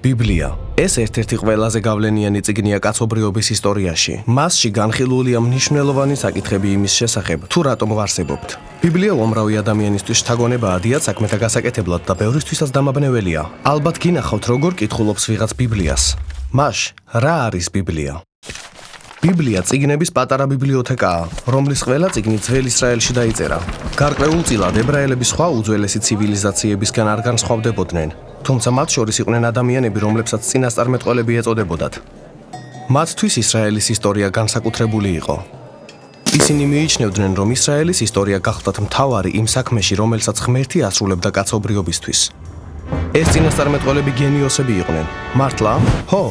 ბიბლია. ეს ერთ-ერთი ყველაზე გავლენიანი წიგნია კაცობრიობის ისტორიაში. მასში განხილულია მნიშვნელოვანი საკითხები იმის შესახებ, თუ რატომ ვარსებობთ. ბიბლია უამრავი ადამიანისთვის შთაგონებაა დიად საქმეთა გასაკეთებლად და ბევრისთვისაც დამაბნეველია. ალბათ გინახავთ, როგორ კითხულობს ვიღაც ბიბლიას. მაშ, რა არის ბიბლია? ბიბლია წიგნების პატარა ბიბლიოთეკაა, რომლის ყველა წიგნი ძველ ისრაელში დაიწერა. გარკვეულწილად ებრაელები სხვა უძველესი ცივილიზაციებისგან არ განსხვავდებოდნენ. თუმცა მათ შორის იყვნენ ადამიანები, რომლებსაც წინასწარმეტყველები ეწოდებოდათ. მათთვის ისრაელის ისტორია განსაკუთრებული იყო. ისინი მიიჩნევდნენ, რომ ისრაელის ისტორია გახლდათ მთავარი იმ საქმეში, რომელსაც ღმერთი ასრულებდა კაცობრიობისთვის. ეს წინასწარმეტყველები გენიოსები იყვნენ. მართლა? ხო,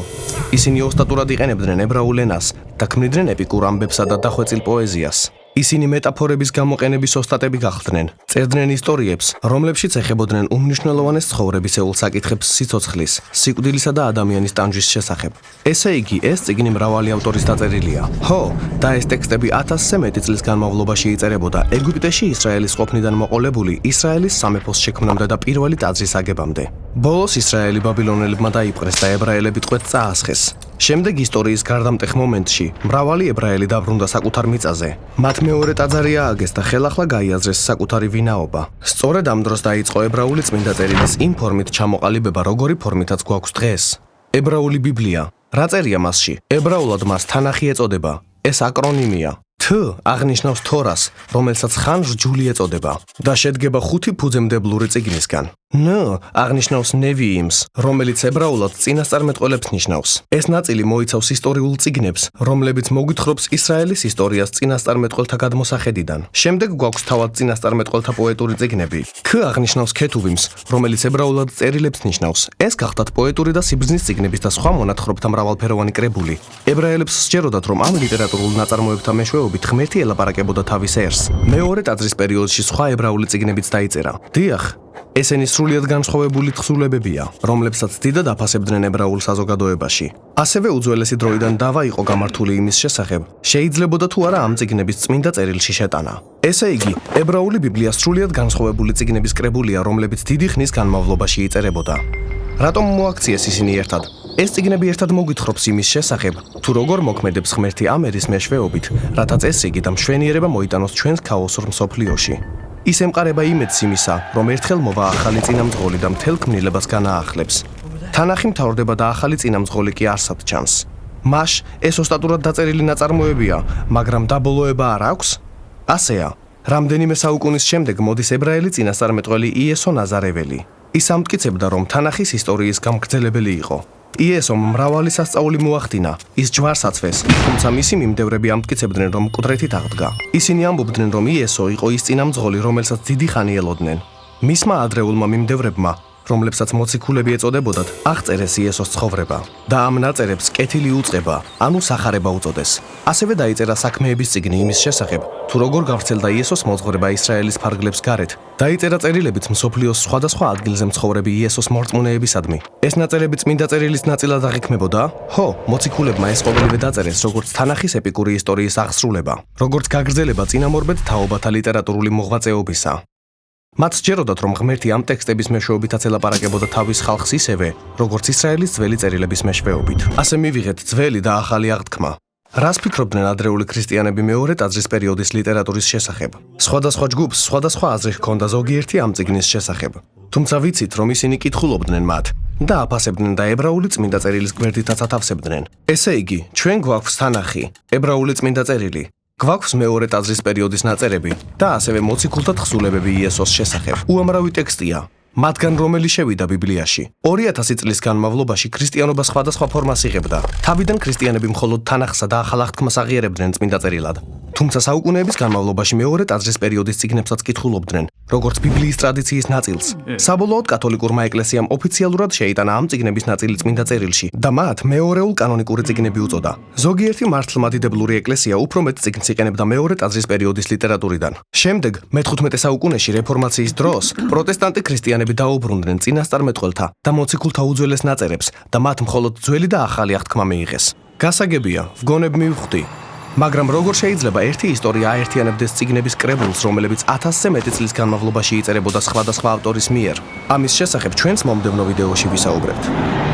ისინი ოსტატურად იყენებდნენ ებრაულ ენას და ქმნიდნენ ეპიკურ ამბებსა და დახვეწილ პოეზიას. ისინი მეტაფორების გამოყენების ოსტატები გახლდნენ. წერდნენ ისტორიებს, რომლებშიც ეხებოდნენ უმნიშვნელოვანეს ცხოვრებისეულ საკითხებს სიცოცხლის, სიკვდილისა და ადამიანის ტანჯვის შესახებ. ესე იგი, ეს წიგნი მრავალი ავტორის დაწერილია. ხო, და ეს ტექსტები 1000-ზე მეტი წლის განმავლობაში იწერებოდა ეგვიპტეში ისრაელის ყოფნიდან მოყოლებული ისრაელის სამეფოს შექმნამდე და პირველი ტაძრის აგებამდე. ბოლოს ისრაელი ბაბილონელებმა დაიპყრეს და ებრაელები ტყვედ წაასხეს. შემდეგ ისტორიის გარდამტეხ მომენტში მრავალი ებრაელი დაბრუნდა საკუთარ მიწაზე. მათ მეორე ტაძარი ააგეს და ხელახლა გაიაზრეს საკუთარი ვინაობა. სწორედ ამ დროს დაიწყო ებრაული წმინდა წერილის იმ ფორმით ჩამოყალიბება, როგორი ფორმითაც გვაქვს დღეს. ებრაული ბიბლია. რა წერია მასში? ებრაულად მას თანახი ეწოდება. ეს აკრონიმია. Თ აღნიშნავს თორას, რომელსაც ხან რჯული ეწოდება და შედგება 5 ფუძემდებლური წიგნისგან. Ν აღნიშნავს ნევიიმს, რომელიც ებრაულად წინასწარმეტყველებს ნიშნავს. ეს ნაწილი მოიცავს ისტორიულ წიგნებს, რომლებიც მოგვითხრობს ისრაელის ისტორიას წინასწარმეტყველთა გადმოსახედიდან. შემდეგ გვაქვს თავად წინასწარმეტყველთა პოეტური წიგნები. Ქ აღნიშნავს ქეთუვიმს, რომელიც ებრაულად წერილებს ნიშნავს. ეს გახლდათ პოეტური და სიბრძნის წიგნების და სხვა მონათხრობთა მრავალფეროვანი კრებული. ებრაელებს სჯეროდათ, რომ ამ ლიტერატურულ ნაწარმოებთა მეშვეობით ღმერთი ელაპარაკებოდა თავის ერს. მეორე ტაძრის პერიოდში სხვა ებრაული წიგნებიც დაიწერა. დიახ, ესენი სრულიად განსხვავებული თხზულებებია, რომლებსაც დიდად აფასებდნენ ებრაულ საზოგადოებაში. ასევე უძველესი დროიდან დავა იყო გამართული იმის შესახებ, შეიძლებოდა თუ არა ამ წიგნების წმინდა წერილში შეტანა. ესე იგი, ებრაული ბიბლია სრულიად განსხვავებული წიგნების კრებულია, რომლებიც დიდი ხნის განმავლობაში იწერებოდა. რატომ მოაქციეს ისინი ერთად? ეს წიგნები ერთად მოგვითხრობს იმის შესახებ, თუ როგორ მოქმედებს ღმერთი ამ ერის მეშვეობით, რათა წესრიგი და მშვენიერება მოიტანოს ჩვენს ქაოსურ მსოფლიოში. ის ემყარება იმედს იმისა, რომ ერთხელ მოვა ახალი წინამძღოლი და მთელ ქმნილებას განაახლებს. თანახი მთავრდება და ახალი წინამძღოლი კი არსად ჩანს. მაშ ეს ოსტატურად დაწერილი ნაწარმოებია, მაგრამ დაბოლოება არ აქვს? ასეა. რამდენიმე საუკუნის შემდეგ მოდის ებრაელი წინასწარმეტყველი იესო ნაზარეველი. ის ამტკიცებდა, რომ თანახის ისტორიის გამგრძელებელი იყო. იესომ მრავალი სასწაული მოახდინა, ის ჯვარს აწვეს, თუმცა მისი მიმდევრები ამტკიცებდნენ, რომ მკვდრეთით აღდგა. ისინი ამბობდნენ, რომ იესო იყო ის წინამძღოლი, რომელსაც დიდი ხანი ელოდნენ. მისმა ადრეულმა მიმდევრებმა, რომლებსაც მოციქულები ეწოდებოდათ, აღწერეს იესოს ცხოვრება და ამ ნაწერებს კეთილი უწყება, ანუ სახარება უწოდეს. ასევე დაიწერა საქმეების წიგნი იმის შესახებ, თუ როგორ გავრცელდა იესოს მოძღვრება ისრაელის ფარგლებს გარეთ. დაიწერა წერილებიც მსოფლიოს სხვადასხვა ადგილზე მცხოვრები იესოს მორწმუნეებისადმი. ეს ნაწერები წმინდა წერილის ნაწილად აღიქმებოდა? ხო, მოციქულებმა ეს ყოველივე დაწერეს, როგორც თანახის ეპიკური ისტორიის აღსრულება, როგორც გაგრძელება წინამორბედ თაობათა ლიტერატურული მოღვაწეობისა. მათ სჯეროდათ, რომ ღმერთი ამ ტექსტების მეშვეობითაც ელაპარაკებოდა თავის ხალხს ისევე, როგორც ისრაელის ძველი წერილების მეშვეობით. ასე მივიღეთ ძველი და ახალი აღთქმა. რას ფიქრობდნენ ადრეული ქრისტიანები მეორე ტაძრის პერიოდის ლიტერატურის შესახებ? სხვადასხვა ჯგუფს სხვადასხვა აზრი ჰქონდა ზოგიერთი ამ წიგნის შესახებ. თუმცა ვიცით, რომ ისინი კითხულობდნენ მათ და აფასებდნენ და ებრაული წმინდა წერილის გვერდითაც ათავსებდნენ. ესე იგი, ჩვენ გვაქვს თანახი, ებრაული წმინდა წერილი. გვაქვს მეორე ტაძრის პერიოდის ნაწერები და ასევე მოციქულთა თხზულებები იესოს შესახებ. უამრავი ტექსტია, მათგან რომელი შევიდა ბიბლიაში. 2000 წლის განმავლობაში ქრისტიანობა სხვადასხვა ფორმას იღებდა. თავიდან ქრისტიანები მხოლოდ თანახსა და ახალ აღთქმას აღიარებდნენ წმინდა წერილად. თუმცა საუკუნეების განმავლობაში მეორე ტაძრის პერიოდის წიგნებსაც კითხულობდნენ, როგორც ბიბლიის ტრადიციის ნაწილს. საბოლოოდ კათოლიკურმა ეკლესიამ ოფიციალურად შეიტანა ამ წიგნების ნაწილი წმინდა წერილში და მათ მეორეულ კანონიკური წიგნები უწოდა. ზოგიერთი მართლმადიდებლური ეკლესია უფრო მეტ წიგნს იყენებდა მეორე ტაძრის პერიოდის ლიტერატურიდან. შემდეგ მე-15 საუკუნეში რეფორმაციის დროს პროტესტანტი ქრისტიანები დაუბრუნდნენ წინასწარმეტყველთა და მოციქულთა უძველეს ნაწერებს და მათ მხოლოდ ძველი და ახალი აღთქმა მიიღეს. გასაგებია, ვგონებ მივხვდი. მაგრამ როგორ შეიძლება ერთი ისტორია აერთიანებდეს წიგნების კრებულს, რომლებიც 1000-ზე მეტი წლის განმავლობაში იწერებოდა სხვადასხვა ავტორის მიერ? ამის შესახებ ჩვენს მომდევნო ვიდეოში ვისაუბრებთ.